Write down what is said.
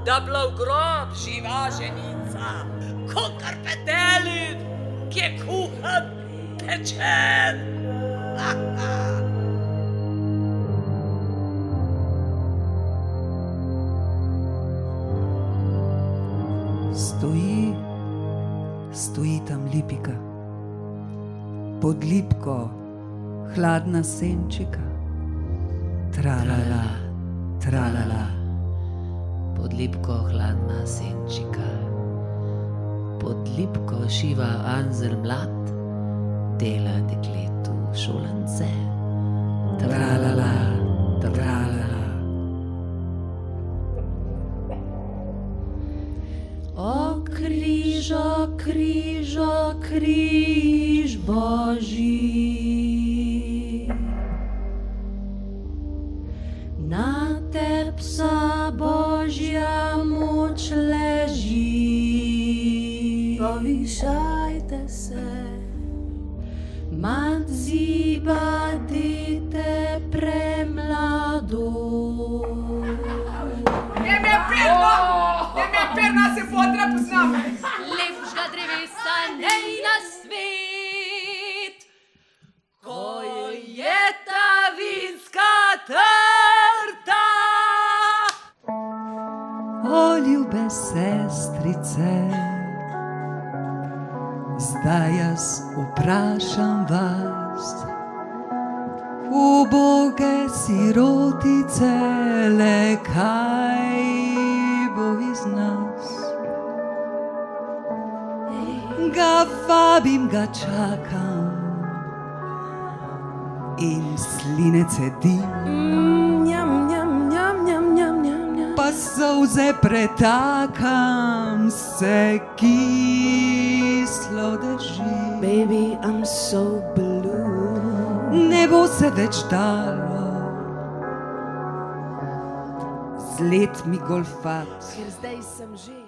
da bila v grob živa ženica, kakor petelin, ki je kuhan, pečen. Stoji tam lipika, pod lipko hladna senčika. Tralala, tralala. Pod lipko hladna senčika, pod lipko šiva Anzel mlad, dela dekletu šolance. Tralala, tralala. O križ, o križ, o križ Božji, na teb vsa Božja moč leži. Povišajte se, mat ziba dete premlado. Ne me perna se fotra poznam. Lepšega drevesa nej na svet, ko je ta vinska trta. O ljube sestrice, zdaj jaz vprašam vas, uboge sirotice, le kaj bo iz nas? Ga vabim, ga čakam in sline cedim, njam, njam, njam, njam, njam, njam, njam. pa solze pretakam, se kislo drži. Baby, I'm so blue. Ne bo se več dalo z letmi golfat, Ker zdaj sem že